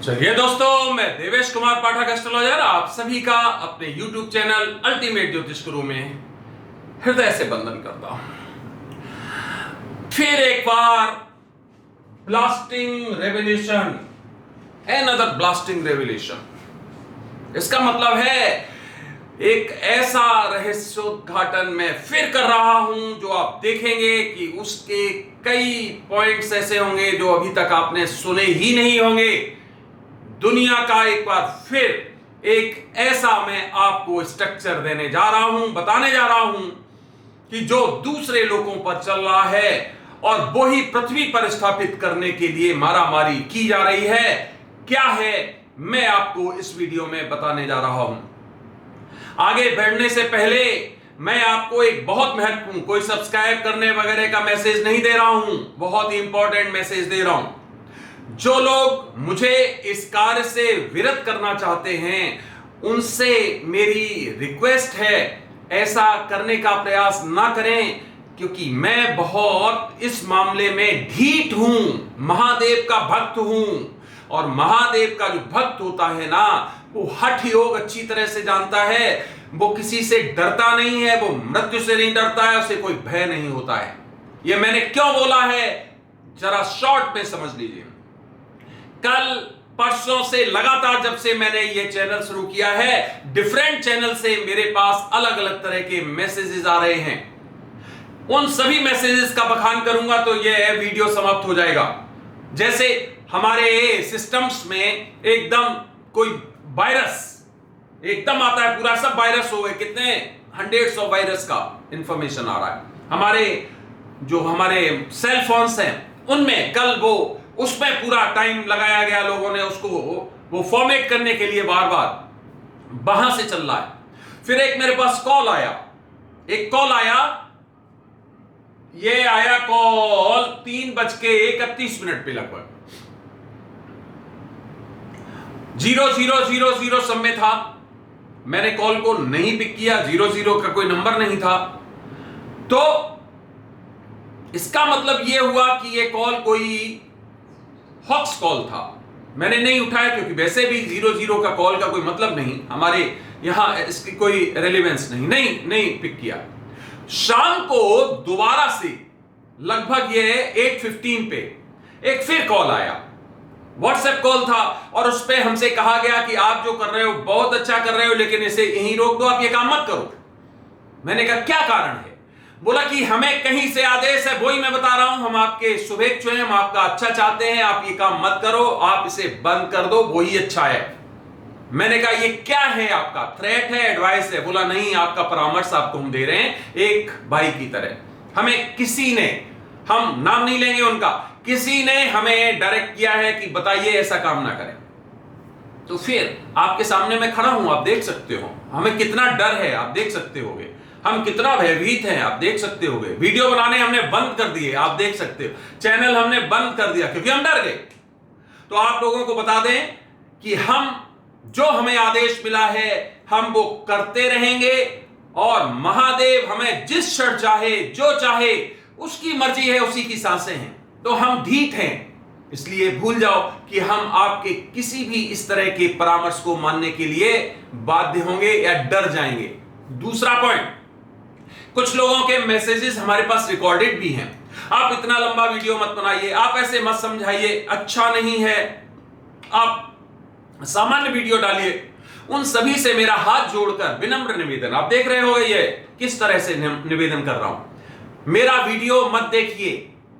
चलिए दोस्तों, मैं देवेश कुमार पाठक एस्ट्रोलॉजर आप सभी का अपने YouTube चैनल अल्टीमेट ज्योतिष गुरु में हृदय से वंदन करता हूं। फिर एक बार blasting revolution, another blasting revolution. इसका मतलब है एक ऐसा रहस्योद्घाटन मैं फिर कर रहा हूं जो आप देखेंगे कि उसके कई पॉइंट्स ऐसे होंगे जो अभी तक आपने सुने ही नहीं होंगे। दुनिया का एक बार फिर एक ऐसा मैं आपको स्ट्रक्चर देने जा रहा हूं, बताने जा रहा हूं कि जो दूसरे लोगों पर चल रहा है और वो ही पृथ्वी पर स्थापित करने के लिए मारामारी की जा रही है। क्या है, मैं आपको इस वीडियो में बताने जा रहा हूं। आगे बढ़ने से पहले मैं आपको एक बहुत महत्वपूर्ण, कोई सब्सक्राइब करने वगैरह का मैसेज नहीं दे रहा हूं, बहुत ही इंपॉर्टेंट मैसेज दे रहा हूं। जो लोग मुझे इस कार्य से विरत करना चाहते हैं उनसे मेरी रिक्वेस्ट है, ऐसा करने का प्रयास ना करें, क्योंकि मैं बहुत इस मामले में ढीठ हूं, महादेव का भक्त हूं। और महादेव का जो भक्त होता है ना, वो हठ योग अच्छी तरह से जानता है। वो किसी से डरता नहीं है, वो मृत्यु से नहीं डरता है, उसे कोई भय नहीं होता है। ये मैंने क्यों बोला है, जरा शॉर्ट में समझ लीजिए। कल परसों से लगातार जब से मैंने ये चैनल शुरू किया है, डिफरेंट चैनल से मेरे पास अलग अलग तरह के मैसेजेस आ रहे हैं। उन सभी मैसेजेस का बखान करूंगा तो ये वीडियो समाप्त हो जाएगा। जैसे हमारे सिस्टम्स में एकदम कोई वायरस एकदम आता है, पूरा सब वायरस हो गए, कितने हंड्रेड्स ऑफ वायरस का इंफॉर्मेशन आ रहा है। हमारे सेल फोन्स हैं उनमें कल वो उसमें पूरा टाइम लगाया गया, लोगों ने उसको वो फॉर्मेट करने के लिए बार बार वहां से चल रहा है। फिर एक मेरे पास कॉल आया, ये आया कॉल 3:31 पे लगभग 0000 समय था। मैंने कॉल को नहीं पिक किया, 00 का कोई नंबर नहीं था। तो इसका मतलब यह हुआ कि यह कॉल कोई हॉक्स कॉल था। मैंने नहीं उठाया क्योंकि वैसे भी 00 का कॉल का कोई मतलब नहीं, हमारे यहां इसकी कोई रेलेवेंस नहीं पिक किया। शाम को दोबारा से लगभग ये 8:15 पे एक फिर कॉल आया, व्हाट्सएप कॉल था, और उस पे हमसे कहा गया कि आप जो कर रहे हो बहुत अच्छा कर रहे हो, लेकिन इसे यहीं रोक दो, आप ये काम मत करो। मैंने कहा क्या कारण है? बोला कि हमें कहीं से आदेश है, वही मैं बता रहा हूं, हम आपके शुभेच्छु हैं, हम आपका अच्छा चाहते हैं, आप ये काम मत करो, आप इसे बंद कर दो, वही अच्छा है। मैंने कहा ये क्या है, आपका थ्रेट है, एडवाइस है? बोला नहीं, आपका परामर्श आपको हम दे रहे हैं एक भाई की तरह। हमें किसी ने, हम नाम नहीं लेंगे उनका, किसी ने हमें डायरेक्ट किया है कि बताइए ऐसा काम ना करें। तो फिर आपके सामने मैं खड़ा हूं, आप देख सकते हो हमें कितना डर है, आप देख सकते होगे हम कितना भयभीत हैं, आप देख सकते होगे। वीडियो बनाने हमने बंद कर दिए, आप देख सकते हो। चैनल हमने बंद कर दिया क्योंकि हम डर गए। तो आप लोगों को बता दें कि हम जो हमें आदेश मिला है हम वो करते रहेंगे, और महादेव हमें जिस क्षण चाहे, जो चाहे, उसकी मर्जी है, उसी की सांसें हैं। तो हम ढीठ हैं, इसलिए भूल जाओ कि हम आपके किसी भी इस तरह के परामर्श को मानने के लिए बाध्य होंगे या डर जाएंगे। दूसरा पॉइंट, कुछ लोगों के मैसेजेस हमारे पास रिकॉर्डेड भी हैं। आप इतना लंबा वीडियो मत बनाइए, आप ऐसे मत समझाइए, अच्छा नहीं है, आप सामान्य वीडियो डालिए। उन सभी से मेरा हाथ जोड़कर विनम्र निवेदन, आप देख रहे हो ये किस तरह से निवेदन कर रहा हूं, मेरा वीडियो मत देखिए,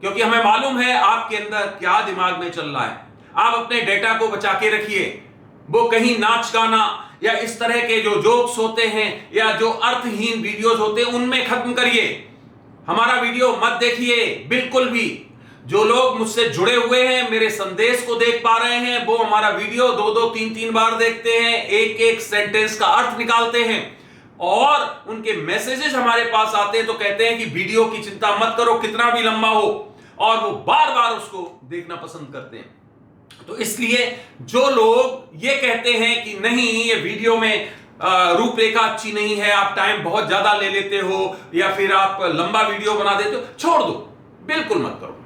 क्योंकि हमें मालूम है आपके अंदर क्या दिमाग में चल रहा है। आप अपने डेटा को बचा के रखिए। वो कहीं नाच गाना या इस तरह के जो जोक्स होते हैं या जो अर्थहीन वीडियोस होते हैं उनमें खत्म करिए। हमारा वीडियो मत देखिए बिल्कुल भी। जो लोग मुझसे जुड़े हुए हैं, मेरे संदेश को देख पा रहे हैं, वो हमारा वीडियो 2-2, 3-3 बार देखते हैं, एक एक सेंटेंस का अर्थ निकालते हैं, और उनके मैसेजेस हमारे पास आते हैं तो कहते हैं कि वीडियो की चिंता मत करो, कितना भी लंबा हो, और वो बार बार उसको देखना पसंद करते हैं। तो इसलिए जो लोग ये कहते हैं कि नहीं ये वीडियो में रूपरेखा अच्छी नहीं है, आप टाइम बहुत ज्यादा ले लेते हो, या फिर आप लंबा वीडियो बना देते हो, छोड़ दो, बिल्कुल मत करो।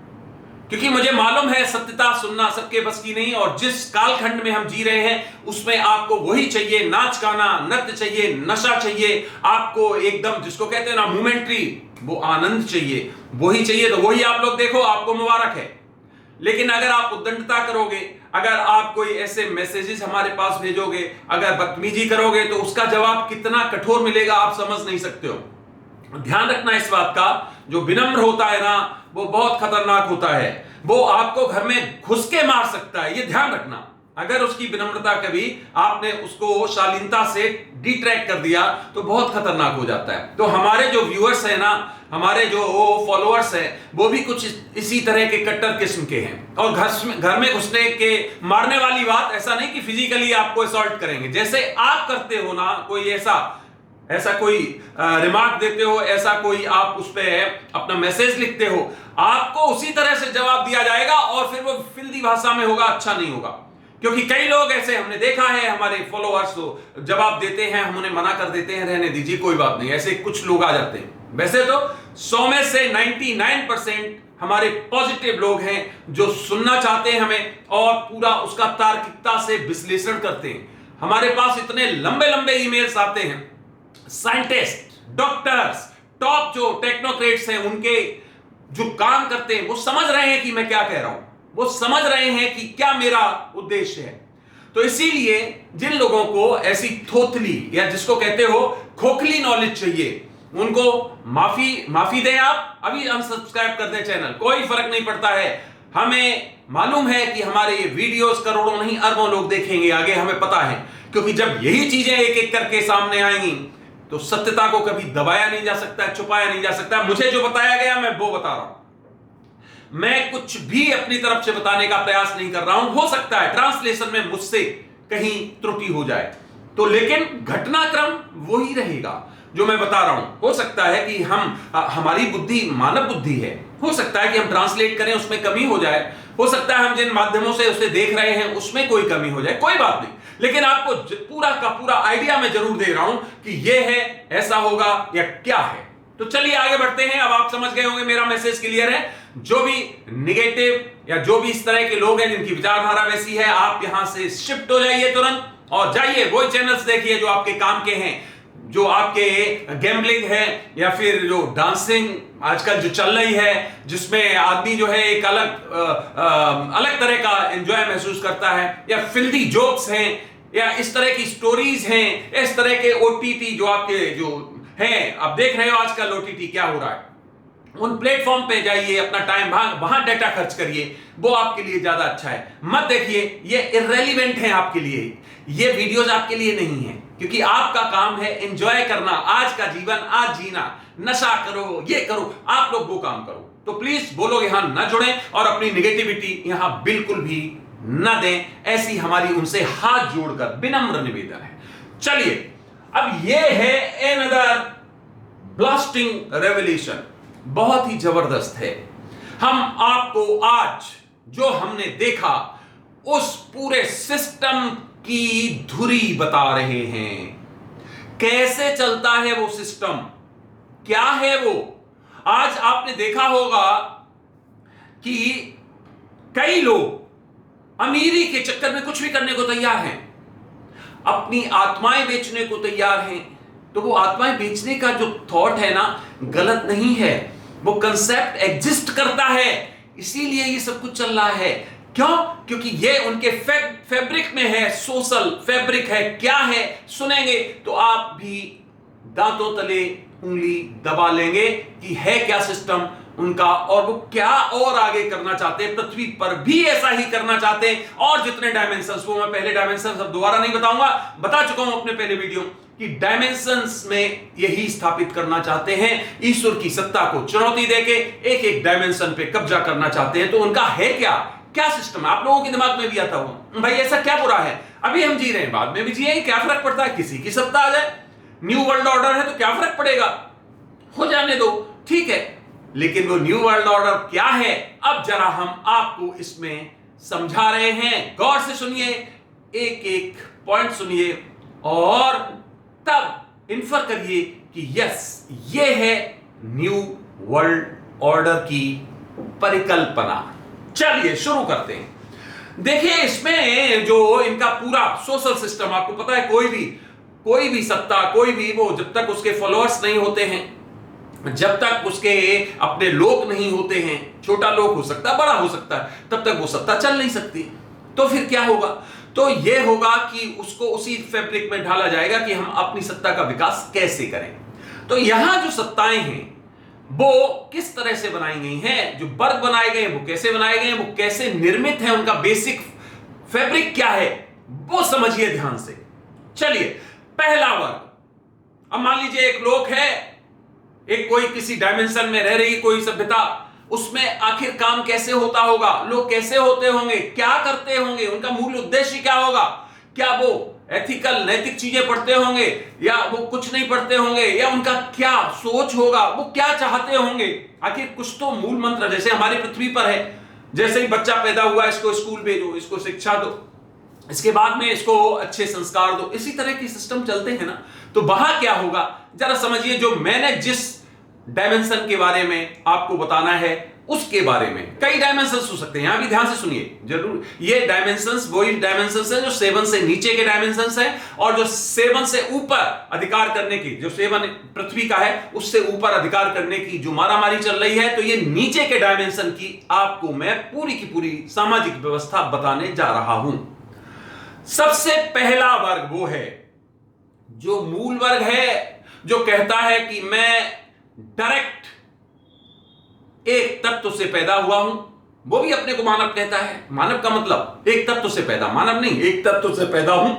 क्योंकि मुझे मालूम है सत्यता सुनना सबके बस की नहीं, और जिस कालखंड में हम जी रहे हैं उसमें आपको वही चाहिए, नाच गाना, नृत्य चाहिए, नशा चाहिए, आपको एकदम जिसको कहते हैं ना मोमेंट्री, वो आनंद चाहिए, वही चाहिए। तो वही आप लोग देखो, आपको मुबारक है। लेकिन अगर आप उद्दंडता करोगे, अगर आप कोई ऐसे मैसेजेस हमारे पास भेजोगे, अगर बदतमीजी करोगे, तो उसका जवाब कितना कठोर मिलेगा आप समझ नहीं सकते हो। ध्यान रखना इस बात का, जो विनम्र होता है ना वो बहुत खतरनाक होता है, वो आपको घर में घुस के मार सकता है, ये ध्यान रखना। अगर उसकी विनम्रता कभी आपने उसको शालीनता से डिट्रैक्ट कर दिया तो बहुत खतरनाक हो जाता है। तो हमारे जो व्यूअर्स हैं ना, हमारे जो फॉलोअर्स हैं, वो भी कुछ इसी तरह के कट्टर किस्म के हैं। और घर में घुसने के मारने वाली बात, ऐसा नहीं कि फिजिकली आपको असॉल्ट करेंगे, जैसे आप करते हो ना, कोई ऐसा कोई रिमार्क देते हो, ऐसा कोई आप उस पर अपना मैसेज लिखते हो, आपको उसी तरह से जवाब दिया जाएगा, और फिर वो फिल्दी भाषा में होगा, अच्छा नहीं होगा। क्योंकि कई लोग ऐसे हमने देखा है, हमारे फॉलोअर्स तो जवाब देते हैं, हम उन्हें मना कर देते हैं, रहने दीजिए कोई बात नहीं, ऐसे कुछ लोग आ जाते हैं। वैसे तो 100 में से 99% हमारे पॉजिटिव लोग हैं जो सुनना चाहते हैं हमें, और पूरा उसका तार्किकता से विश्लेषण करते हैं। हमारे पास इतने लंबे लंबे ईमेल्स आते हैं, साइंटिस्ट, डॉक्टर्स, टॉप जो टेक्नोक्रेट्स हैं, उनके जो काम करते हैं, वो समझ रहे हैं कि मैं क्या कह रहा हूं, वो समझ रहे हैं कि क्या मेरा उद्देश्य है। तो इसीलिए जिन लोगों को ऐसी थोथली या जिसको कहते हो खोखली नॉलेज चाहिए, उनको माफी दें, आप अभी अनसब्सक्राइब कर दें चैनल, कोई फर्क नहीं पड़ता है। हमें मालूम है कि हमारे ये वीडियोस करोड़ों नहीं अरबों लोग देखेंगे आगे, हमें पता है। क्योंकि जब यही चीजें एक एक करके सामने आएंगी तो सत्यता को कभी दबाया नहीं जा सकता, छुपाया नहीं जा सकता। मुझे जो बताया गया मैं वो बता रहा हूं, मैं कुछ भी अपनी तरफ से बताने का प्रयास नहीं कर रहा हूं। हो सकता है ट्रांसलेशन में मुझसे कहीं त्रुटि हो जाए तो, लेकिन घटनाक्रम वही रहेगा जो मैं बता रहा हूं। हो सकता है कि हमारी बुद्धि मानव बुद्धि है, हो सकता है कि हम ट्रांसलेट करें उसमें कमी हो जाए, हो सकता है हम जिन माध्यमों से उसे देख रहे हैं उसमें कोई कमी हो जाए, कोई बात नहीं। लेकिन आपको पूरा का पूरा आइडिया मैं जरूर दे रहा हूं कि यह है, ऐसा होगा या क्या है। तो चलिए आगे बढ़ते हैं। अब आप समझ गए होंगे, मेरा मैसेज क्लियर है। जो भी निगेटिव या जो भी इस तरह के लोग हैं जिनकी विचारधारा वैसी है, आप यहां से शिफ्ट हो जाइए तुरंत और जाइए वही चैनल्स देखिए जो आपके काम के हैं, जो आपके गैम्बलिंग है या फिर जो डांसिंग आजकल जो चल रही है, जिसमें आदमी जो है एक अलग तरह का एंजॉय महसूस करता है, या फिल्दी जोक्स हैं, या इस तरह की स्टोरीज हैं, इस तरह के ओटीटी जो आपके जो हैं, आप देख रहे हो आजकल ओटीटी क्या हो रहा है, उन प्लेटफॉर्म पे जाइए, अपना टाइम वहां डाटा खर्च करिए, वो आपके लिए ज्यादा अच्छा है। मत देखिए, ये इररेलेवेंट है आपके लिए, ये वीडियोस आपके लिए नहीं है, क्योंकि आपका काम है एंजॉय करना, आज का जीवन आज जीना, नशा करो, ये करो, आप लोग वो काम करो। तो प्लीज वो लोग यहां न जुड़ें और अपनी निगेटिविटी यहां बिल्कुल भी न दें, ऐसी हमारी उनसे हाथ जोड़कर विनम्र निवेदन है। चलिए, अब ये है एनदर ब्लास्टिंग रेवल्यूशन, बहुत ही जबरदस्त है। हम आपको आज जो हमने देखा उस पूरे सिस्टम की धुरी बता रहे हैं, कैसे चलता है वो सिस्टम, क्या है वो। आज आपने देखा होगा कि कई लोग अमीरी के चक्कर में कुछ भी करने को तैयार हैं, अपनी आत्माएं बेचने को तैयार हैं। तो वो आत्माएं बेचने का जो थॉट है ना, गलत नहीं है, वो कंसेप्ट एग्जिस्ट करता है, इसीलिए ये सब कुछ चल रहा है। क्यों? क्योंकि ये उनके फैब्रिक में है, सोशल फैब्रिक है। क्या है सुनेंगे तो आप भी दांतों तले उंगली दबा लेंगे कि है क्या सिस्टम उनका, और वो क्या और आगे करना चाहते हैं, पृथ्वी पर भी ऐसा ही करना चाहते हैं। और जितने डायमेंशंस, वो मैं पहले डायमेंशंस अब दोबारा नहीं बताऊंगा, बता चुका हूं अपने पहले वीडियो कि डायमेंशंस में यही स्थापित करना चाहते हैं, ईश्वर की सत्ता को चुनौती देके एक एक डायमेंशन पे कब्जा करना चाहते हैं। तो उनका है क्या सिस्टम है, आप लोगों के दिमाग में भी आता होगा, भाई ऐसा क्या बुरा है, अभी हम जी रहे हैं, बाद में भी जिए, क्या फर्क पड़ता है, किसी की सत्ता आ जाए, न्यू वर्ल्ड ऑर्डर है तो क्या फर्क पड़ेगा, हो जाने दो, ठीक है। लेकिन वो न्यू वर्ल्ड ऑर्डर क्या है, अब जरा हम आपको इसमें समझा रहे हैं। गौर से सुनिए, एक एक पॉइंट सुनिए और तब इन्फर करिए कि यस, ये है न्यू वर्ल्ड ऑर्डर की परिकल्पना। चलिए शुरू करते हैं। देखिए, इसमें जो इनका पूरा सोशल सिस्टम, आपको पता है कोई भी सत्ता, कोई भी वो, जब तक उसके फॉलोअर्स नहीं होते हैं, जब तक उसके अपने लोग नहीं होते हैं, छोटा लोग हो सकता है, बड़ा हो सकता है, तब तक वो सत्ता चल नहीं सकती। तो फिर क्या होगा? तो यह होगा कि उसको उसी फैब्रिक में ढाला जाएगा कि हम अपनी सत्ता का विकास कैसे करें। तो यहां जो सत्ताएं हैं वो किस तरह से बनाई गई हैं, जो वर्ग बनाए गए हैं वो कैसे बनाए गए हैं, वो कैसे निर्मित है, उनका बेसिक फैब्रिक क्या है, वो समझिए ध्यान से। चलिए, पहला वर्ग, अब मान लीजिए एक लोक है, एक कोई किसी डायमेंशन में रह रही कोई सभ्यता, उसमें आखिर काम कैसे होता होगा, लोग कैसे होते होंगे, क्या करते होंगे, उनका मूल उद्देश्य क्या होगा, क्या वो एथिकल नैतिक चीजें पढ़ते होंगे या वो कुछ नहीं पढ़ते होंगे, या उनका क्या सोच होगा, वो क्या चाहते होंगे। आखिर कुछ तो मूल मंत्र, जैसे हमारी पृथ्वी पर है, जैसे ही बच्चा पैदा हुआ इसको स्कूल भेजो, इसको शिक्षा दो, इसके बाद में इसको अच्छे संस्कार दो, इसी तरह के सिस्टम चलते हैं ना। तो वहां क्या होगा जरा समझिए, जो मैंने जिस डायमेंशन के बारे में आपको बताना है उसके बारे में, कई डायमेंशंस हो सकते हैं, यहां भी ध्यान से सुनिए जरूर। ये डायमेंशंस वही डायमेंशंस हैं जो 7 से नीचे के डायमेंशंस हैं, और जो 7 से ऊपर अधिकार करने की, जो 7 पृथ्वी का है उससे ऊपर अधिकार करने की जो मारामारी चल रही है, तो ये नीचे के डायमेंशन की आपको मैं पूरी की पूरी सामाजिक व्यवस्था बताने जा रहा हूं। सबसे पहला वर्ग वो है जो मूल वर्ग है, जो कहता है कि मैं डायरेक्ट एक तत्व से पैदा हुआ हूं, वो भी अपने को मानव कहता है। मानव का मतलब एक तत्व से पैदा, मानव नहीं, एक तत्व से पैदा हूं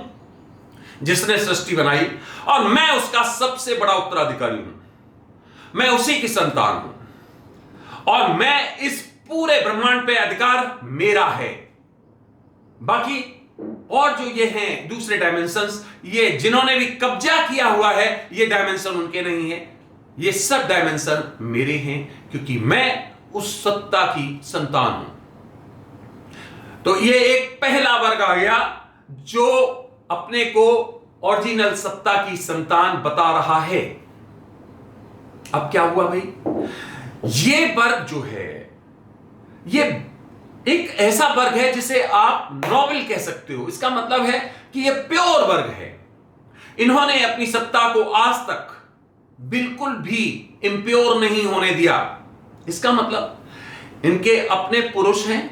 जिसने सृष्टि बनाई, और मैं उसका सबसे बड़ा उत्तराधिकारी हूं, मैं उसी की संतान हूं, और मैं इस पूरे ब्रह्मांड पे अधिकार मेरा है। बाकी और जो ये हैं दूसरे डायमेंशंस, ये जिन्होंने भी कब्जा किया हुआ है, ये डायमेंशन उनके नहीं है, ये सब डायमेंशन मेरे हैं, क्योंकि मैं उस सत्ता की संतान हूं। तो ये एक पहला वर्ग आ गया जो अपने को ओरिजिनल सत्ता की संतान बता रहा है। अब क्या हुआ भाई, ये वर्ग जो है ये एक ऐसा वर्ग है जिसे आप नोबल कह सकते हो। इसका मतलब है कि ये प्योर वर्ग है। इन्होंने अपनी सत्ता को आज तक बिल्कुल भी इंप्योर नहीं होने दिया। इसका मतलब इनके अपने पुरुष हैं,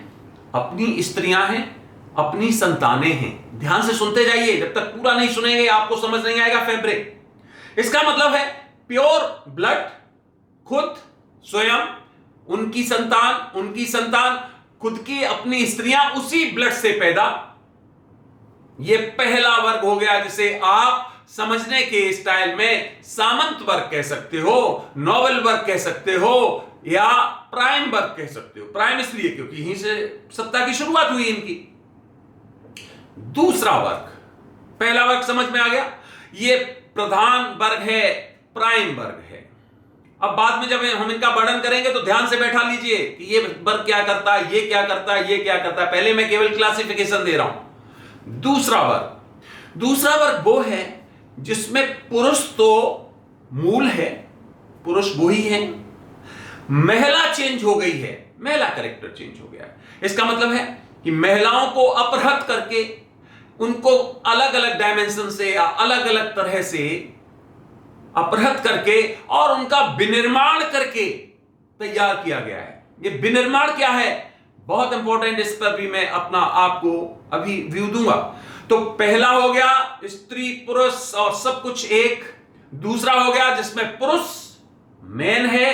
अपनी स्त्रियां हैं, अपनी संतानें हैं। ध्यान से सुनते जाइए, जब तक पूरा नहीं सुनेंगे आपको समझ नहीं आएगा फैब्रिक। इसका मतलब है प्योर ब्लड, खुद स्वयं, उनकी संतान, खुद की अपनी स्त्रियां उसी ब्लड से पैदा। यह पहला वर्ग हो गया जिसे आप समझने के स्टाइल में सामंत वर्ग कह सकते हो, नोबल वर्ग कह सकते हो, या प्राइम वर्ग कह सकते हो। प्राइम इसलिए क्योंकि यहीं से सत्ता की शुरुआत हुई इनकी। दूसरा वर्ग, पहला वर्ग समझ में आ गया, यह प्रधान वर्ग है, प्राइम वर्ग है। अब बाद में जब हम इनका वर्णन करेंगे तो ध्यान से बैठा लीजिए कि ये वर्ग क्या करता है, ये क्या करता है, ये क्या करता है। पहले मैं केवल क्लासिफिकेशन दे रहा हूं। दूसरा वर्ग वो है जिसमें पुरुष तो मूल है, पुरुष वही है, महिला चेंज हो गई है, महिला कैरेक्टर चेंज हो गया है। इसका मतलब है कि महिलाओं को अपहृत करके उनको अलग अलग डायमेंशन से या अलग अलग तरह से अपहृत करके और उनका विनिर्माण करके तैयार किया गया है। ये विनिर्माण क्या है, बहुत इंपॉर्टेंट, इस पर भी मैं अपना आपको अभी व्यू दूंगा। तो पहला हो गया स्त्री पुरुष और सब कुछ एक। दूसरा हो गया जिसमें पुरुष मेन है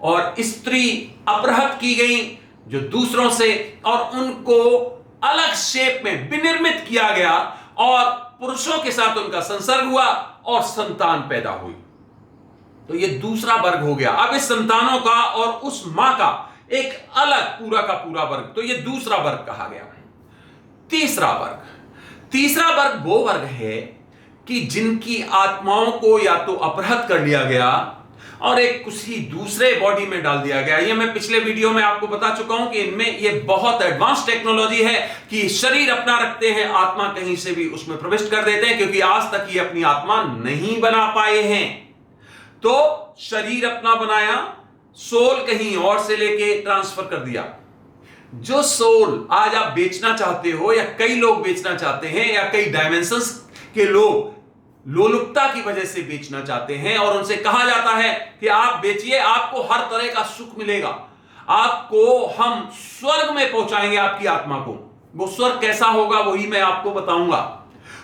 और स्त्री अपहृत की गई जो दूसरों से, और उनको अलग शेप में विनिर्मित किया गया और पुरुषों के साथ उनका संसर्ग हुआ और संतान पैदा हुई। तो ये दूसरा वर्ग हो गया। अब इस संतानों का और उस मां का एक अलग पूरा का पूरा वर्ग, तो ये दूसरा वर्ग कहा गया। तीसरा वर्ग वो वर्ग है कि जिनकी आत्माओं को या तो अपहृत कर लिया गया और एक किसी दूसरे बॉडी में डाल दिया गया। ये मैं पिछले वीडियो में आपको बता चुका हूं कि इनमें ये बहुत एडवांस टेक्नोलॉजी है कि शरीर अपना रखते हैं, आत्मा कहीं से भी उसमें प्रविष्ट कर देते हैं, क्योंकि आज तक ये अपनी आत्मा नहीं बना पाए हैं। तो शरीर अपना बनाया, सोल कहीं और से लेके ट्रांसफर कर दिया। जो सोल आज आप बेचना चाहते हो, या कई लोग बेचना चाहते हैं, या कई डायमेंशंस के लोग लोलुपता की वजह से बेचना चाहते हैं, और उनसे कहा जाता है कि आप बेचिए, आपको हर तरह का सुख मिलेगा, आपको हम स्वर्ग में पहुंचाएंगे आपकी आत्मा को। वो स्वर्ग कैसा होगा वही मैं आपको बताऊंगा।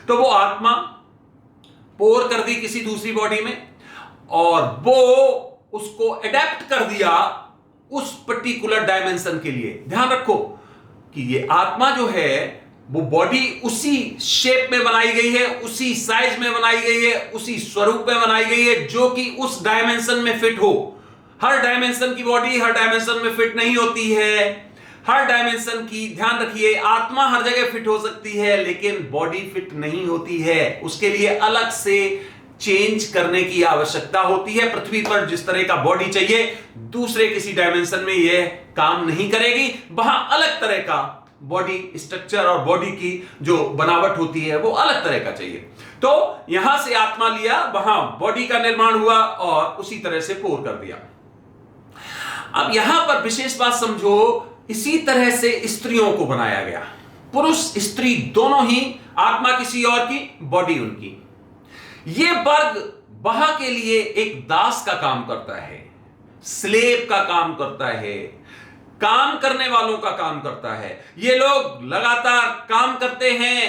तो वो आत्मा पोर कर दी किसी दूसरी बॉडी में, और वो उसको अडेप्ट कर दिया उस पर्टिकुलर डायमेंशन के लिए। ध्यान रखो कि ये आत्मा जो है वो बॉडी उसी शेप में बनाई गई है, उसी साइज में बनाई गई है, उसी स्वरूप में बनाई गई है जो कि उस डायमेंशन में फिट हो। हर डायमेंशन की बॉडी हर डायमेंशन में फिट नहीं होती है। हर डायमेंशन की, ध्यान रखिए, आत्मा हर जगह फिट हो सकती है लेकिन बॉडी फिट नहीं होती है। उसके लिए अलग से चेंज करने की आवश्यकता होती है। पृथ्वी पर जिस तरह का बॉडी चाहिए दूसरे किसी डायमेंशन में यह काम नहीं करेगी। वहां अलग तरह का बॉडी स्ट्रक्चर और बॉडी की जो बनावट होती है वो अलग तरह का चाहिए। तो यहां से आत्मा लिया, वहां बॉडी का निर्माण हुआ और उसी तरह से पोर कर दिया। अब यहां पर विशेष बात समझो, इसी तरह से स्त्रियों को बनाया गया। पुरुष स्त्री दोनों ही, आत्मा किसी और की, बॉडी उनकी। यह वर्ग वहां के लिए एक दास का काम करता है, स्लेव का काम करता है, काम करने वालों का काम करता है। ये लोग लगातार काम करते हैं,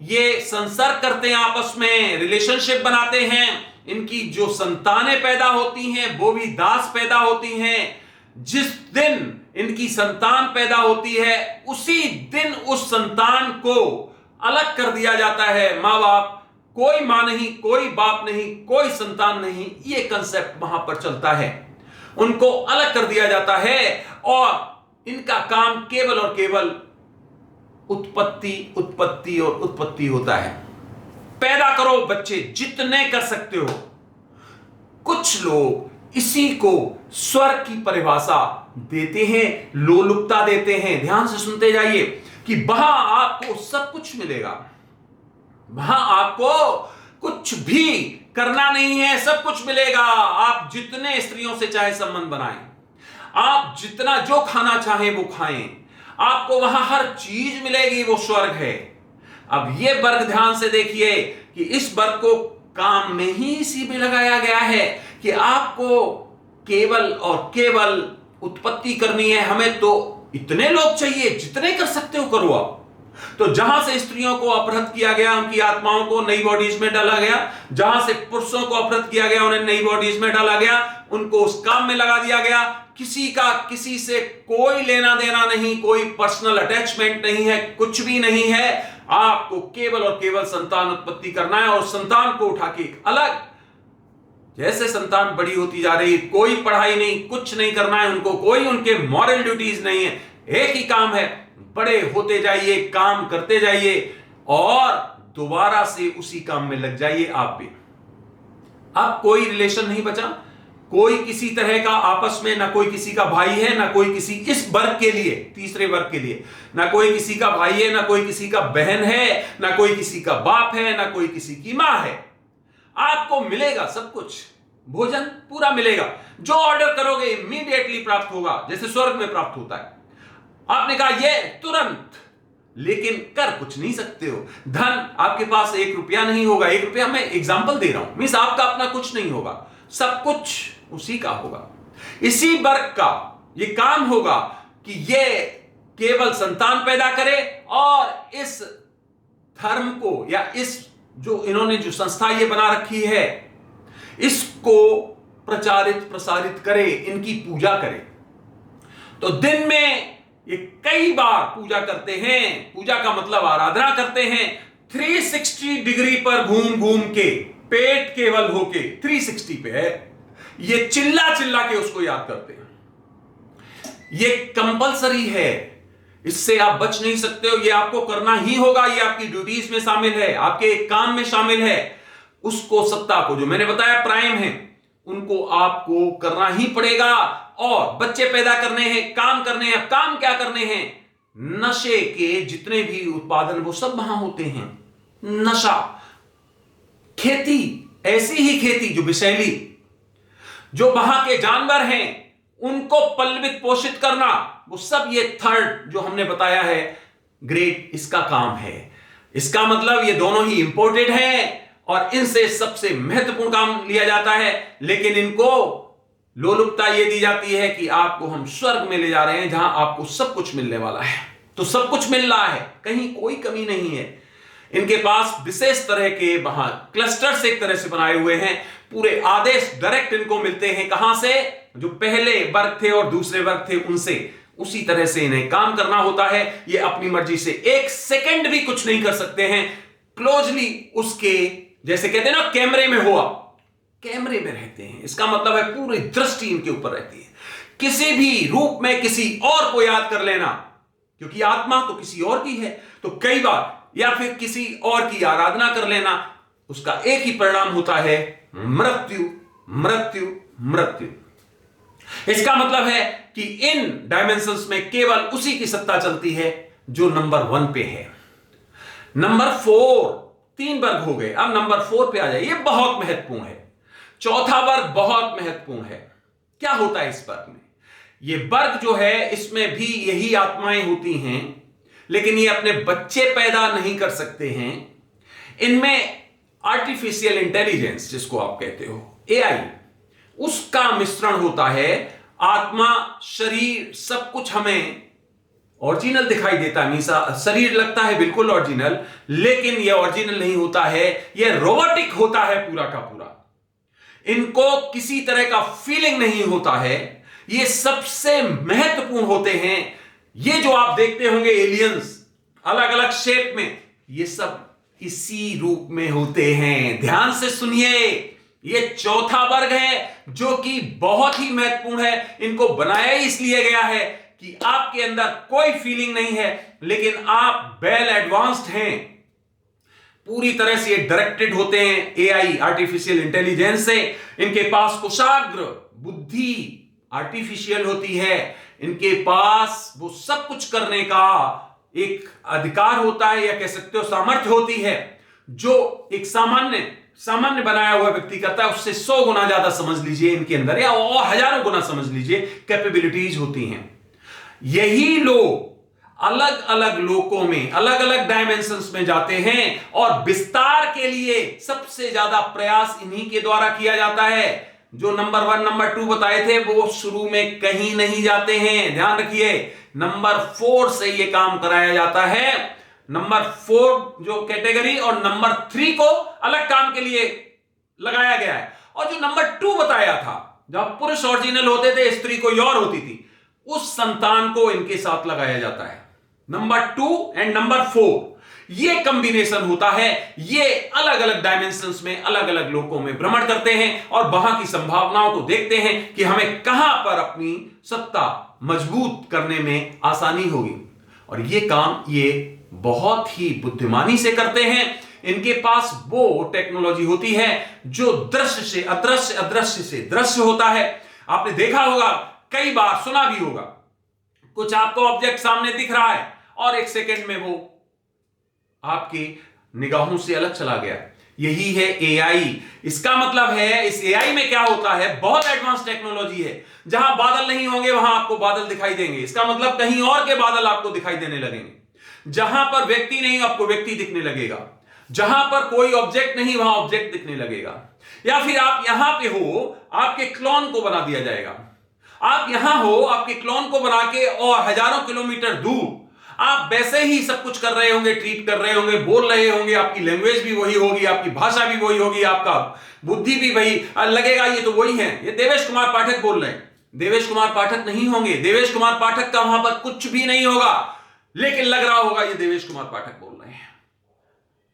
ये संसर्ग करते हैं, आपस में रिलेशनशिप बनाते हैं। इनकी जो संतानें पैदा होती हैं वो भी दास पैदा होती हैं। जिस दिन इनकी संतान पैदा होती है उसी दिन उस संतान को अलग कर दिया जाता है। मां बाप, कोई मां नहीं, कोई बाप नहीं, कोई संतान नहीं, ये कंसेप्ट वहां पर चलता है। उनको अलग कर दिया जाता है और इनका काम केवल और केवल उत्पत्ति, उत्पत्ति और उत्पत्ति होता है। पैदा करो बच्चे, जितने कर सकते हो। कुछ लोग इसी को स्वर्ग की परिभाषा देते हैं, लोलुपता देते हैं। ध्यान से सुनते जाइए कि वहां आपको सब कुछ मिलेगा, वहां आपको कुछ भी करना नहीं है, सब कुछ मिलेगा। आप जितने स्त्रियों से चाहे संबंध बनाएं, आप जितना जो खाना चाहें वो खाएं, आपको वहां हर चीज मिलेगी, वो स्वर्ग है। अब ये वर्ग ध्यान से देखिए कि इस वर्ग को काम में ही इसी में लगाया गया है कि आपको केवल और केवल उत्पत्ति करनी है। हमें तो इतने लोग चाहिए, जितने कर सकते हो करो आप। तो जहां से स्त्रियों को अपहृत किया गया, उनकी आत्माओं को नई बॉडीज में डाला गया, जहां से पुरुषों को अपहृत किया गया, उन्हें नई बॉडीज में डाला गया, उनको उस काम में लगा दिया गया। किसी का किसी से कोई लेना देना नहीं, कोई पर्सनल अटैचमेंट नहीं है, कुछ भी नहीं है। आपको केवल और केवल संतान उत्पत्ति करना है और संतान को उठा के अलग, जैसे संतान बड़ी होती जा रही, कोई पढ़ाई नहीं, कुछ नहीं करना है उनको, कोई उनके मॉरल ड्यूटीज नहीं है। एक ही काम है, बड़े होते जाइए, काम करते जाइए और दोबारा से उसी काम में लग जाइए आप भी। अब कोई रिलेशन नहीं बचा, कोई किसी तरह का आपस में, ना कोई किसी का भाई है, ना कोई किसी, इस वर्ग के लिए, तीसरे वर्ग के लिए, ना कोई किसी का भाई है, ना कोई किसी का बहन है, ना कोई किसी का बाप है, ना कोई किसी की मां है। आपको मिलेगा सब कुछ, भोजन पूरा मिलेगा, जो ऑर्डर करोगे इमीडिएटली प्राप्त होगा, जैसे स्वर्ग में प्राप्त होता है। आपने कहा ये तुरंत, लेकिन कर कुछ नहीं सकते हो। धन आपके पास 1 रुपया नहीं होगा। 1 रुपया मैं एग्जांपल दे रहा हूं, मींस आपका अपना कुछ नहीं होगा, सब कुछ उसी का होगा। इसी वर्ग का ये काम होगा कि ये केवल संतान पैदा करे और इस धर्म को, या इस जो इन्होंने जो संस्था ये बना रखी है, इसको प्रचारित प्रसारित करे, इनकी पूजा करे। तो दिन में ये कई बार पूजा करते हैं। पूजा का मतलब आराधना करते हैं। 360 डिग्री पर घूम घूम के, पेट केवल होके 360 पे है, ये चिल्ला चिल्ला के उसको याद करते हैं। ये कंपलसरी है, इससे आप बच नहीं सकते हो, ये आपको करना ही होगा। ये आपकी ड्यूटीज में शामिल है, आपके एक काम में शामिल है। उसको सत्ता को, जो मैंने बताया प्राइम है, उनको आपको करना ही पड़ेगा। और बच्चे पैदा करने हैं, काम करने हैं। काम क्या करने हैं? नशे के जितने भी उत्पादन वो सब वहां होते हैं। नशा, खेती, ऐसी ही खेती जो विषैली, जो वहां के जानवर हैं उनको पल्वित पोषित करना, वो सब ये थर्ड जो हमने बताया है ग्रेड, इसका काम है। इसका मतलब ये दोनों ही इंपोर्टेड हैं और इनसे सबसे महत्वपूर्ण काम लिया जाता है, लेकिन इनको लोलुपता ये दी जाती है कि आपको हम स्वर्ग में ले जा रहे हैं जहां आपको सब कुछ मिलने वाला है। तो सब कुछ मिल रहा है, कहीं कोई कमी नहीं है। इनके पास विशेष तरह के वहां क्लस्टर्स एक तरह से बनाए हुए हैं, पूरे आदेश डायरेक्ट इनको मिलते हैं। कहां से? जो पहले वर्ग थे और दूसरे वर्ग थे उनसे। उसी तरह से इन्हें काम करना होता है। ये अपनी मर्जी से एक सेकंड भी कुछ नहीं कर सकते हैं। क्लोजली उसके, जैसे कहते हैं ना कैमरे में हुआ, कैमरे में रहते हैं। इसका मतलब है पूरी दृष्टि इनके ऊपर रहती है। किसी भी रूप में किसी और को याद कर लेना, क्योंकि आत्मा तो किसी और की है, तो कई बार या फिर किसी और की आराधना कर लेना, उसका एक ही परिणाम होता है मृत्यु, मृत्यु, मृत्यु। इसका मतलब है कि इन डायमेंशंस में केवल उसी की सत्ता चलती है जो नंबर 1 पे है। नंबर 4, 3 वर्ग हो गए, अब नंबर 4 पे आ जाए। ये बहुत महत्वपूर्ण है। चौथा वर्ग बहुत महत्वपूर्ण है। क्या होता है इस वर्ग में? ये वर्ग जो है इसमें भी यही आत्माएं होती हैं, लेकिन ये अपने बच्चे पैदा नहीं कर सकते हैं। इनमें आर्टिफिशियल इंटेलिजेंस, जिसको आप कहते हो एआई, उसका मिश्रण होता है। आत्मा, शरीर, सब कुछ हमें ओरिजिनल दिखाई देता है, मीसा शरीर लगता है बिल्कुल ओरिजिनल, लेकिन यह ओरिजिनल नहीं होता है, यह रोबोटिक होता है पूरा का पूरा। इनको किसी तरह का फीलिंग नहीं होता है। ये सबसे महत्वपूर्ण होते हैं। ये जो आप देखते होंगे एलियंस अलग अलग शेप में, ये सब इसी रूप में होते हैं। ध्यान से सुनिए, ये चौथा वर्ग है जो कि बहुत ही महत्वपूर्ण है। इनको बनाया इसलिए गया है कि आपके अंदर कोई फीलिंग नहीं है, लेकिन आप वेल एडवांस्ड हैं, पूरी तरह से ये डायरेक्टेड होते हैं एआई, आर्टिफिशियल इंटेलिजेंस से। इनके पास कुशाग्र बुद्धि आर्टिफिशियल होती है। इनके पास वो सब कुछ करने का एक अधिकार होता है, या कह सकते हो सामर्थ्य होती है, जो एक सामान्य बनाया हुआ व्यक्ति करता है उससे 100 गुना ज्यादा समझ लीजिए इनके अंदर, या और हजारों गुना समझ लीजिए कैपेबिलिटीज होती हैं। यही लोग अलग अलग लोकों में, अलग अलग डायमेंशंस में जाते हैं और विस्तार के लिए सबसे ज्यादा प्रयास इन्हीं के द्वारा किया जाता है। जो नंबर 1, नंबर 2 बताए थे वो शुरू में कहीं नहीं जाते हैं, ध्यान रखिए। नंबर 4 से ये काम कराया जाता है। नंबर 4 जो कैटेगरी और नंबर 3 को अलग काम के लिए लगाया गया है। और जो नंबर 2 बताया था, जब पुरुष ओरिजिनल होते थे, स्त्री कोई और होती थी, उस संतान को इनके साथ लगाया जाता है। नंबर 2 एंड नंबर 4 ये कॉम्बिनेशन होता है। ये अलग अलग डायमेंशंस में, अलग अलग लोकों में भ्रमण करते हैं और वहां की संभावनाओं को देखते हैं कि हमें कहां पर अपनी सत्ता मजबूत करने में आसानी होगी। और ये काम ये बहुत ही बुद्धिमानी से करते हैं। इनके पास वो टेक्नोलॉजी होती है जो दृश्य से अदृश्य, अदृश्य से दृश्य होता है। आपने देखा होगा, कई बार सुना भी होगा, कुछ आपको ऑब्जेक्ट सामने दिख रहा है और एक सेकंड में वो आपकी निगाहों से अलग चला गया। यही है एआई। इसका मतलब है इस एआई में क्या होता है, बहुत एडवांस टेक्नोलॉजी है। जहां बादल नहीं होंगे वहां आपको बादल दिखाई देंगे, इसका मतलब कहीं और के बादल आपको दिखाई देने लगेंगे। जहां पर व्यक्ति नहीं, आपको व्यक्ति दिखने लगेगा। जहां पर कोई ऑब्जेक्ट नहीं, वहां ऑब्जेक्ट दिखने लगेगा। या फिर आप यहां पे हो, आपके क्लोन को बना दिया जाएगा। आप यहां हो, आपके क्लोन को बना के, और हजारों किलोमीटर दूर आप वैसे ही सब कुछ कर रहे होंगे, ट्रीट कर रहे होंगे, बोल रहे होंगे, आपकी लैंग्वेज भी वही होगी, आपकी भाषा भी वही होगी, आपका बुद्धि भी वही लगेगा। ये तो वही है, ये देवेश कुमार पाठक बोल रहे हैं। देवेश कुमार पाठक नहीं होंगे, देवेश कुमार पाठक का वहां पर कुछ भी नहीं होगा, लेकिन लग रहा होगा ये देवेश कुमार पाठक बोल रहे हैं।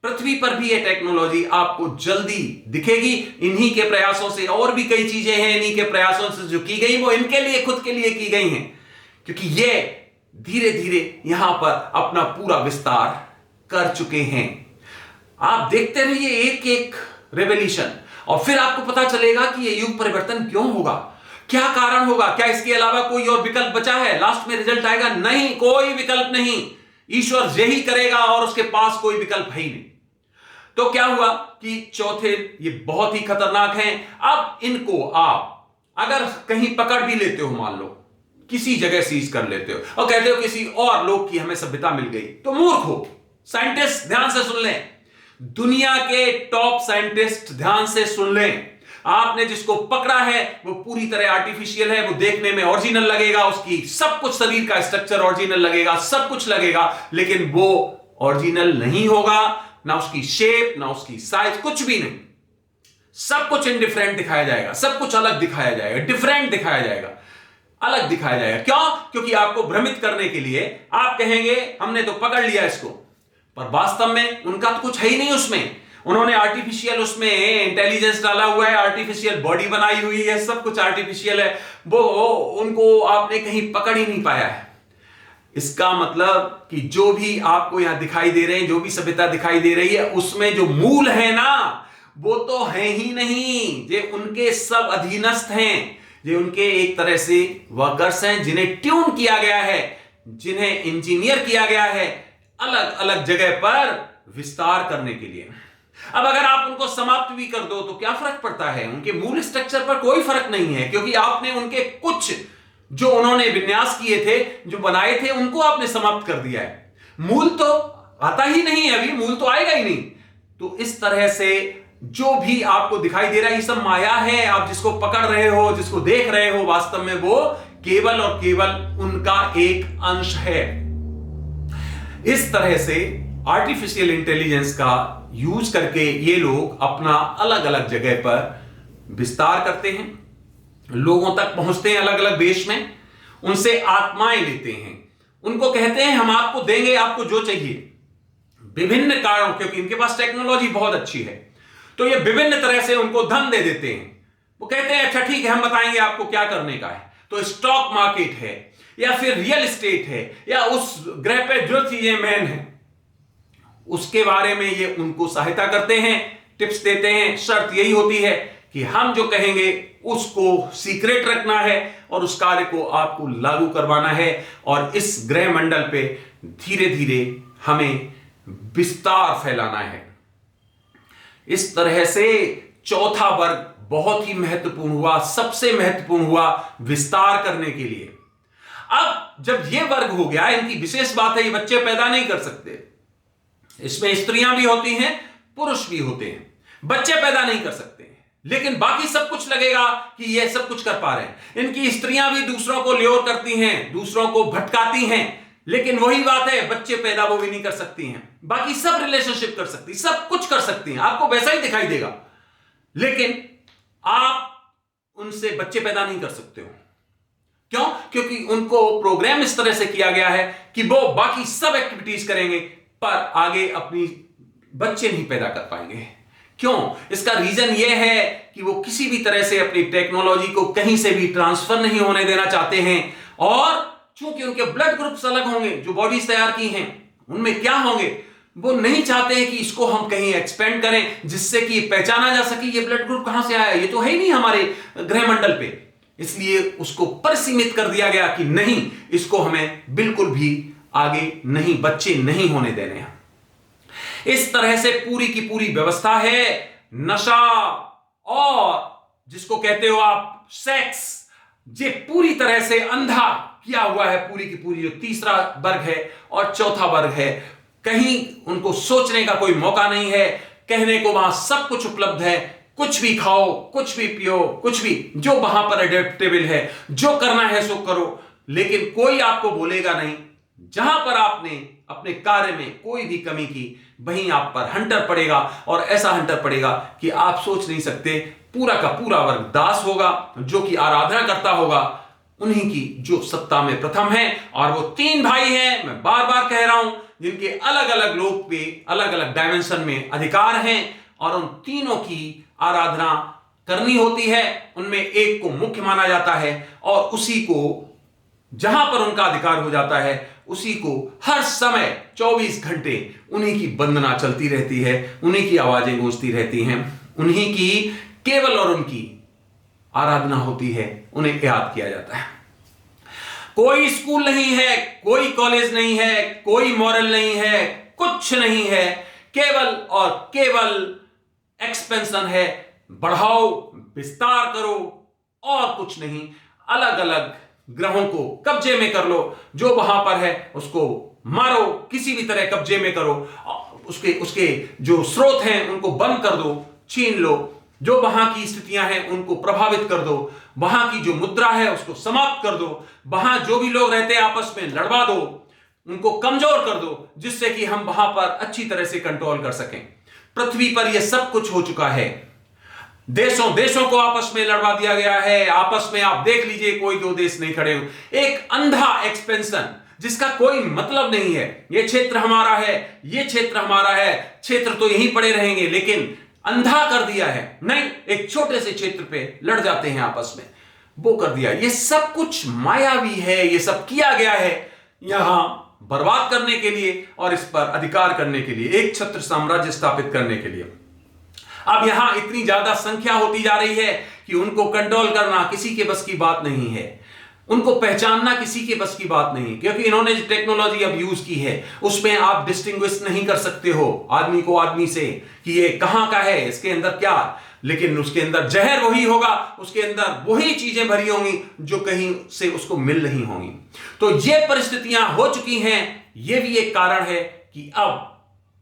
पृथ्वी पर भी ये टेक्नोलॉजी आपको जल्दी दिखेगी इन्हीं के प्रयासों से। और भी कई चीजें हैं इन्हीं के प्रयासों से जो की गई, वो इनके लिए, खुद के लिए की गई हैं, क्योंकि ये धीरे धीरे यहां पर अपना पूरा विस्तार कर चुके हैं। आप देखते रहिए एक एक रेवोल्यूशन, और फिर आपको पता चलेगा कि यह युग परिवर्तन क्यों होगा, क्या कारण होगा, क्या इसके अलावा कोई और विकल्प बचा है। लास्ट में रिजल्ट आएगा, नहीं, कोई विकल्प नहीं, ईश्वर यही करेगा और उसके पास कोई विकल्प है ही नहीं। तो क्या हुआ कि चौथे ये बहुत ही खतरनाक हैं। अब इनको आप अगर कहीं पकड़ भी लेते हो, मान लो किसी जगह सीज कर लेते हो और कहते हो किसी और लोग की हमें सभ्यता मिल गई, तो मूर्ख हो। साइंटिस्ट ध्यान से सुन लें, दुनिया के टॉप साइंटिस्ट ध्यान से सुन लें, आपने जिसको पकड़ा है वो पूरी तरह आर्टिफिशियल है, वो देखने में ओरिजिनल लगेगा, उसकी सब कुछ शरीर का स्ट्रक्चर ओरिजिनल लगेगा, सब कुछ लगेगा, लेकिन वो ओरिजिनल नहीं होगा, ना उसकी शेप, ना उसकी साइज, कुछ भी नहीं। सब कुछ इनडिफरेंट दिखाया जाएगा, सब कुछ अलग दिखाया जाएगा, डिफरेंट दिखाया जाएगा, अलग दिखाया जाएगा। क्यों? क्योंकि आपको भ्रमित करने के लिए आप कहेंगे हमने तो पकड़ लिया इसको, पर वास्तव में उनका तो कुछ है ही नहीं उसमें। उन्होंने आर्टिफिशियल उसमें इंटेलिजेंस डाला हुआ है, आर्टिफिशियल बॉडी बनाई हुई है, सब कुछ आर्टिफिशियल है, वो उनको आपने कहीं पकड़ ही नहीं पाया है। इसका मतलब कि जो भी आपको यहां दिखाई दे रहे हैं, जो भी सभ्यता दिखाई दे रही है, उसमें जो मूल है ना, वो तो है ही नहीं। ये उनके सब अधीनस्थ हैं, ये उनके एक तरह से वर्कर्स हैं, जिन्हें ट्यून किया गया है, जिन्हें इंजीनियर किया गया है अलग अलग जगह पर विस्तार करने के लिए। अब अगर आप उनको समाप्त भी कर दो तो क्या फर्क पड़ता है? उनके मूल स्ट्रक्चर पर कोई फर्क नहीं है, क्योंकि आपने उनके कुछ जो उन्होंने विन्यास किए थे, जो बनाए थे, उनको आपने समाप्त कर दिया है। मूल तो आता ही नहीं है, अभी मूल तो आएगा ही नहीं। तो इस तरह से जो भी आपको दिखाई दे रहा है, ये सब माया है। आप जिसको पकड़ रहे हो, जिसको देख रहे हो, वास्तव में वो केवल और केवल उनका एक अंश है। इस तरह से आर्टिफिशियल इंटेलिजेंस का यूज करके ये लोग अपना अलग अलग जगह पर विस्तार करते हैं, लोगों तक पहुंचते हैं अलग अलग देश में, उनसे आत्माएं लेते हैं, उनको कहते हैं हम आपको देंगे आपको जो चाहिए। विभिन्न कारणों, क्योंकि इनके पास टेक्नोलॉजी बहुत अच्छी है, तो ये विभिन्न तरह से उनको धन दे देते हैं। वो कहते हैं अच्छा ठीक है, हम बताएंगे आपको क्या करने का है। तो स्टॉक मार्केट है, या फिर रियल एस्टेट है, या उस ग्रह पे जो चीजें मेन है उसके बारे में ये उनको सहायता करते हैं, टिप्स देते हैं। शर्त यही होती है कि हम जो कहेंगे उसको सीक्रेट रखना है और उस कार्य को आपको लागू करवाना है, और इस ग्रह मंडल पे धीरे धीरे हमें विस्तार फैलाना है। इस तरह से चौथा वर्ग बहुत ही महत्वपूर्ण हुआ, सबसे महत्वपूर्ण हुआ विस्तार करने के लिए। अब जब यह वर्ग हो गया, इनकी विशेष बात है, ये बच्चे पैदा नहीं कर सकते। इसमें स्त्रियां भी होती हैं, पुरुष भी होते हैं, बच्चे पैदा नहीं कर सकते, लेकिन बाकी सब कुछ लगेगा कि ये सब कुछ कर पा रहे हैं। इनकी स्त्रियां भी दूसरों को ल्योर करती हैं, दूसरों को भटकाती हैं, लेकिन वही बात है, बच्चे पैदा वो भी नहीं कर सकती हैं। बाकी सब रिलेशनशिप कर सकती, सब कुछ कर सकती हैं, आपको वैसा ही दिखाई देगा, लेकिन आप उनसे बच्चे पैदा नहीं कर सकते हो। क्यों? क्योंकि उनको प्रोग्राम इस तरह से किया गया है कि वो बाकी सब एक्टिविटीज करेंगे, पर आगे अपनी बच्चे नहीं पैदा कर पाएंगे। क्यों? इसका रीजन यह है कि वो किसी भी तरह से अपनी टेक्नोलॉजी को कहीं से भी ट्रांसफर नहीं होने देना चाहते हैं, और चूंकि उनके ब्लड ग्रुप्स अलग होंगे, जो बॉडीज तैयार की हैं उनमें क्या होंगे, वो नहीं चाहते हैं कि इसको हम कहीं एक्सपेंड करें जिससे कि पहचाना जा सके ये ब्लड ग्रुप कहां से आया, ये तो है ही नहीं हमारे ग्रहमंडल पे। इसलिए उसको परिसीमित कर दिया गया कि नहीं, इसको हमें बिल्कुल भी आगे नहीं, बच्चे नहीं होने देने हैं। इस तरह से पूरी की पूरी व्यवस्था है। नशा और जिसको कहते हो आप सेक्स, ये पूरी तरह से अंधा किया हुआ है। पूरी की पूरी जो तीसरा वर्ग है और चौथा वर्ग है, कहीं उनको सोचने का कोई मौका नहीं है। कहने को वहां सब कुछ उपलब्ध है, कुछ भी खाओ, कुछ भी पियो, कुछ भी, जो वहां पर एडेप्टेबल है, जो करना है सो करो, लेकिन कोई आपको बोलेगा नहीं। जहां पर आपने अपने कार्य में कोई भी कमी की, वहीं आप पर हंटर पड़ेगा, और ऐसा हंटर पड़ेगा कि आप सोच नहीं सकते। पूरा का पूरा वर्ग दास होगा, जो कि आराधना करता होगा उन्हीं की जो सत्ता में प्रथम है। और वो तीन भाई हैं, मैं बार बार कह रहा हूं, जिनके अलग अलग लोक पे अलग अलग डायमेंशन में अधिकार हैं, और उन तीनों की आराधना करनी होती है। उनमें एक को मुख्य माना जाता है, और उसी को जहां पर उनका अधिकार हो जाता है, उसी को हर समय 24 घंटे उन्हीं की वंदना चलती रहती है, उन्हीं की आवाजें गूंजती रहती हैं, उन्हीं की केवल और उनकी आराधना होती है, उन्हें याद किया जाता है। कोई स्कूल नहीं है, कोई कॉलेज नहीं है, कोई मॉरल नहीं है, कुछ नहीं है, केवल और केवल एक्सपेंशन है। बढ़ाओ, विस्तार करो, और कुछ नहीं। अलग अलग ग्रहों को कब्जे में कर लो, जो वहां पर है उसको मारो, किसी भी तरह कब्जे में करो, उसके जो स्रोत हैं उनको बंद कर दो, छीन लो, जो वहां की स्थितियां हैं उनको प्रभावित कर दो, वहां की जो मुद्रा है उसको समाप्त कर दो, वहां जो भी लोग रहते हैं आपस में लड़वा दो, उनको कमजोर कर दो, जिससे कि हम वहां पर अच्छी तरह से कंट्रोल कर सकें। पृथ्वी पर यह सब कुछ हो चुका है। देशों देशों को आपस में लड़वा दिया गया है। आपस में आप देख लीजिए, कोई दो देश नहीं खड़े हुए। एक अंधा एक्सपेंशन जिसका कोई मतलब नहीं है। यह क्षेत्र हमारा है, यह क्षेत्र हमारा है, क्षेत्र तो यहीं पड़े रहेंगे, लेकिन अंधा कर दिया है। नहीं, एक छोटे से क्षेत्र पे लड़ जाते हैं आपस में, वो कर दिया। यह सब कुछ मायावी है, यह सब किया गया है यहां बर्बाद करने के लिए और इस पर अधिकार करने के लिए, एक छत्र साम्राज्य स्थापित करने के लिए। अब यहां इतनी ज्यादा संख्या होती जा रही है कि उनको कंट्रोल करना किसी के बस की बात नहीं है, उनको पहचानना किसी के बस की बात नहीं, क्योंकि इन्होंने जो टेक्नोलॉजी अब यूज की है उसमें आप डिस्टिंग्विश नहीं कर सकते हो आदमी को आदमी से कि ये कहां का है, इसके अंदर क्या, लेकिन उसके अंदर जहर वही होगा, उसके अंदर वही चीजें भरी होंगी जो कहीं से उसको मिल रही होंगी। तो ये परिस्थितियां हो चुकी हैं। ये भी एक कारण है कि अब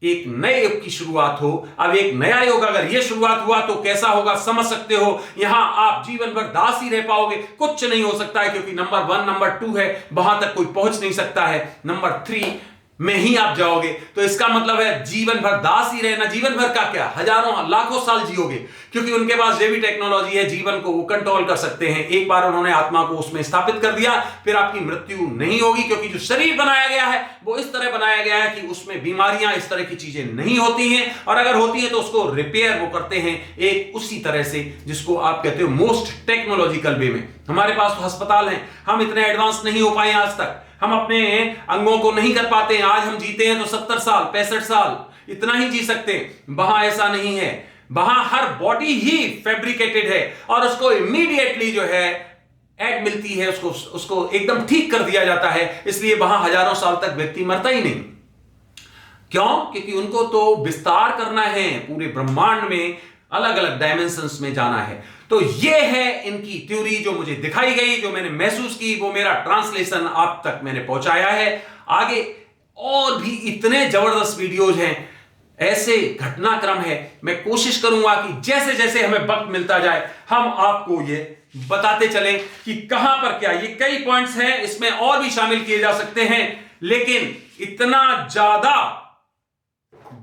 एक नए युग की शुरुआत हो। अब एक नया युग अगर यह शुरुआत हुआ तो कैसा होगा समझ सकते हो। यहां आप जीवन भर दास ही रह पाओगे, कुछ नहीं हो सकता है, क्योंकि नंबर 1 नंबर 2 है, वहां तक कोई पहुंच नहीं सकता है, नंबर 3 में ही आप जाओगे। तो इसका मतलब है जीवन भर दास ही रहना। जीवन भर का क्या, हजारों लाखों साल जियोगे, क्योंकि उनके पास ये भी टेक्नोलॉजी है, जीवन को वो कंट्रोल कर सकते हैं। एक बार उन्होंने आत्मा को उसमें स्थापित कर दिया, फिर आपकी मृत्यु नहीं होगी, क्योंकि जो शरीर बनाया गया है वो इस तरह बनाया गया है कि उसमें बीमारियां इस तरह की चीजें नहीं होती हैं, और अगर होती है तो उसको रिपेयर वो करते हैं एक उसी तरह से जिसको आप कहते हो मोस्ट टेक्नोलॉजिकल वे में। हमारे पास तो अस्पताल हैं, हम इतने एडवांस नहीं हो पाए आज तक, हम अपने अंगों को नहीं कर पाते हैं। आज हम जीते हैं तो 70 साल 65 साल इतना ही जी सकते हैं। वहां ऐसा नहीं है, वहां हर बॉडी ही फैब्रिकेटेड है और उसको इमीडिएटली जो है एड मिलती है, उसको एकदम ठीक कर दिया जाता है। इसलिए वहां हजारों साल तक व्यक्ति मरता ही नहीं। क्यों? क्योंकि उनको तो विस्तार करना है, पूरे ब्रह्मांड में अलग अलग डायमेंशंस में जाना है। तो ये है इनकी थ्योरी जो मुझे दिखाई गई, जो मैंने महसूस की, वो मेरा ट्रांसलेशन आप तक मैंने पहुंचाया है। आगे और भी इतने जबरदस्त वीडियोज हैं, ऐसे घटनाक्रम है। मैं कोशिश करूंगा कि जैसे जैसे हमें वक्त मिलता जाए हम आपको ये बताते चलें कि कहां पर क्या। ये कई पॉइंट्स हैं, इसमें और भी शामिल किए जा सकते हैं, लेकिन इतना ज्यादा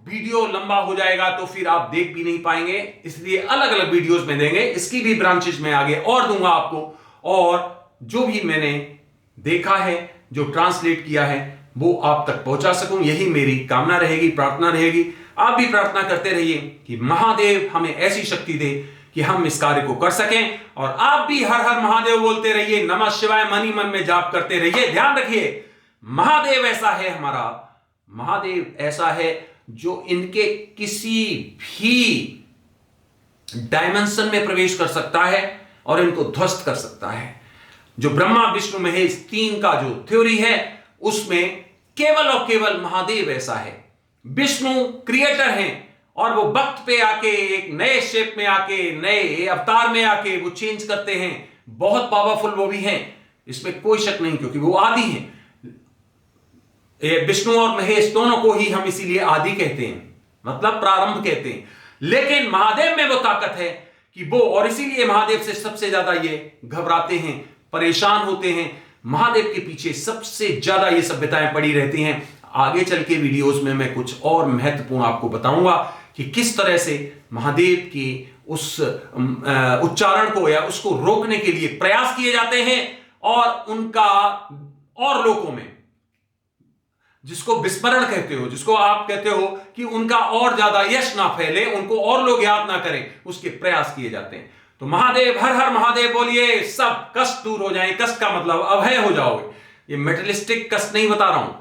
वीडियो लंबा हो जाएगा तो फिर आप देख भी नहीं पाएंगे। इसलिए अलग अलग वीडियोस में देंगे, इसकी भी ब्रांचेज में आगे और दूंगा आपको, और जो भी मैंने देखा है, जो ट्रांसलेट किया है, वो आप तक पहुंचा सकूं। यही मेरी कामना रहेगी, प्रार्थना रहेगी। आप भी प्रार्थना करते रहिए कि महादेव हमें ऐसी शक्ति दे कि हम इस कार्य को कर सकें, और आप भी हर हर महादेव बोलते रहिए, नमः शिवाय मन ही मन में जाप करते रहिए। ध्यान रखिए, महादेव ऐसा है, हमारा महादेव ऐसा है जो इनके किसी भी डायमेंशन में प्रवेश कर सकता है और इनको ध्वस्त कर सकता है। जो ब्रह्मा विष्णु महेश 3 का जो थ्योरी है उसमें केवल और केवल महादेव ऐसा है। विष्णु क्रिएटर हैं और वो वक्त पे आके एक नए शेप में आके, नए अवतार में आके वो चेंज करते हैं। बहुत पावरफुल वो भी हैं, इसमें कोई शक नहीं, क्योंकि वो आदि हैं। विष्णु और महेश दोनों को ही हम इसीलिए आदि कहते हैं, मतलब प्रारंभ कहते हैं। लेकिन महादेव में वो ताकत है कि वो, और इसीलिए महादेव से सबसे ज्यादा ये घबराते हैं, परेशान होते हैं। महादेव के पीछे सबसे ज्यादा ये सभ्यताएं पड़ी रहती हैं। आगे चल के वीडियोस में मैं कुछ और महत्वपूर्ण आपको बताऊंगा कि किस तरह से महादेव की उस उच्चारण को या उसको रोकने के लिए प्रयास किए जाते हैं, और उनका और लोगों में, जिसको विस्मरण कहते हो, जिसको आप कहते हो कि उनका और ज्यादा यश ना फैले, उनको और लोग याद ना करें, उसके प्रयास किए जाते हैं। तो महादेव, हर हर महादेव बोलिए, सब कष्ट दूर हो जाए। कष्ट का मतलब अभय हो जाओगे। ये मेटलिस्टिक कष्ट नहीं बता रहा हूं,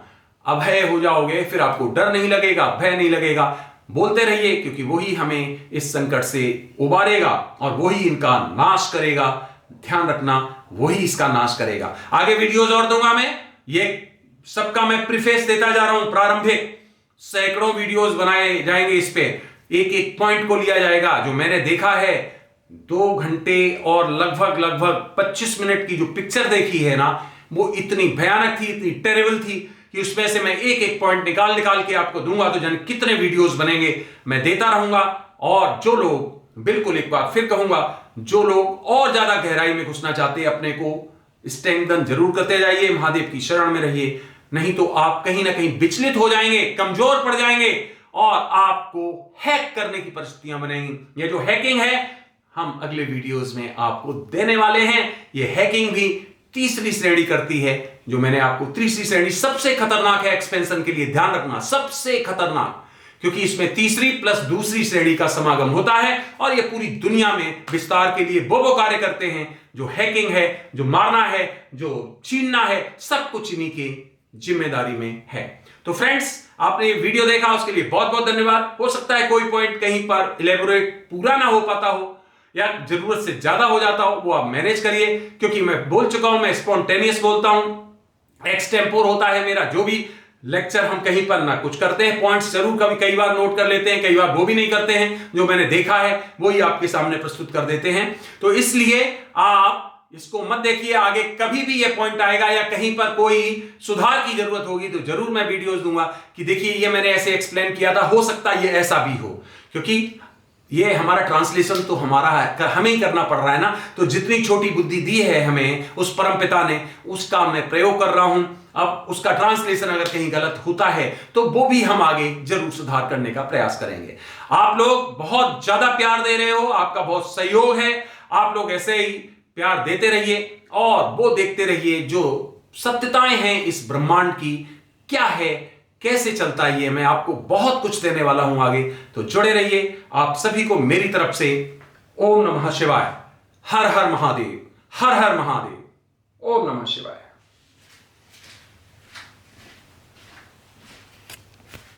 अभय हो जाओगे, फिर आपको डर नहीं लगेगा, भय नहीं लगेगा। बोलते रहिए, क्योंकि वही हमें इस संकट से उबारेगा और वही इनका नाश करेगा। ध्यान रखना, वही इसका नाश करेगा। आगे वीडियोस और दूंगा मैं, ये सबका मैं प्रीफेस देता जा रहा हूं। प्रारंभिक सैकड़ों वीडियोस बनाए जाएंगे, इस पे एक एक पॉइंट को लिया जाएगा, जो मैंने देखा है 2 घंटे और लगभग 25 मिनट की जो पिक्चर देखी है ना, वो इतनी भयानक थी, इतनी टेरेबल थी कि उसमें से मैं एक एक पॉइंट निकाल के आपको दूंगा तो जाने कितने वीडियोस बनेंगे, मैं देता रहूंगा। और जो लोग, बिल्कुल एक बार फिर कहूंगा, जो लोग और ज्यादा गहराई में घुसना चाहते हैं, अपने को स्ट्रेंथन जरूर करते जाइए, महादेव की शरण में रहिए, नहीं तो आप कहीं ना कहीं विचलित हो जाएंगे, कमजोर पड़ जाएंगे और आपको हैक करने की परिस्थितियां बनेंगी। ये जो हैकिंग है, हम अगले वीडियोस में आपको देने वाले हैं। ये हैकिंग भी तीसरी श्रेणी करती है, जो मैंने आपको तीसरी श्रेणी सबसे खतरनाक है एक्सपेंशन के लिए, ध्यान रखना, सबसे खतरनाक, क्योंकि इसमें तीसरी प्लस दूसरी श्रेणी का समागम होता है और ये पूरी दुनिया में विस्तार के लिए वो कार्य करते हैं। जो हैकिंग है, जो मारना है, जो छीनना है, सब कुछ इन्हीं की जिम्मेदारी में है। तो फ्रेंड्स, आपने ये वीडियो देखा, उसके लिए बहुत बहुत धन्यवाद। हो सकता है कोई पॉइंट कहीं पर इलेबोरेट पूरा ना हो पाता हो या जरूरत से ज्यादा हो जाता हो, वो आप मैनेज करिए, क्योंकि मैं बोल चुका हूं, मैं स्पॉन्टेनियस बोलता हूं, एक्सटेम्पोर होता है मेरा जो भी लेक्चर। हम कहीं पर ना कुछ करते हैं, पॉइंट्स जरूर कभी कई बार नोट कर लेते हैं, कई बार वो भी नहीं करते हैं, जो मैंने देखा है वो ही आपके सामने प्रस्तुत कर देते हैं। तो इसलिए आप इसको मत देखिए, आगे कभी भी ये पॉइंट आएगा या कहीं पर कोई सुधार की जरूरत होगी तो जरूर मैं वीडियोस दूंगा कि देखिए ये मैंने ऐसे एक्सप्लेन किया था, हो सकता है ये ऐसा भी हो, क्योंकि ये हमारा ट्रांसलेशन तो हमारा है, हमें ही करना पड़ रहा है ना। तो जितनी छोटी बुद्धि दी है हमें उस परमपिता ने, उसका मैं प्रयोग कर रहा हूं। अब उसका ट्रांसलेशन अगर कहीं गलत होता है तो वो भी हम आगे जरूर सुधार करने का प्रयास करेंगे। आप लोग बहुत ज्यादा प्यार दे रहे हो, आपका बहुत सहयोग है, आप लोग ऐसे ही प्यार देते रहिए और वो देखते रहिए जो सत्यताएं हैं इस ब्रह्मांड की, क्या है, कैसे चलता है, ये मैं आपको बहुत कुछ देने वाला हूं आगे। तो जुड़े रहिए। आप सभी को मेरी तरफ से ओम नमः शिवाय, हर हर महादेव, हर हर महादेव, ओम नमः शिवाय।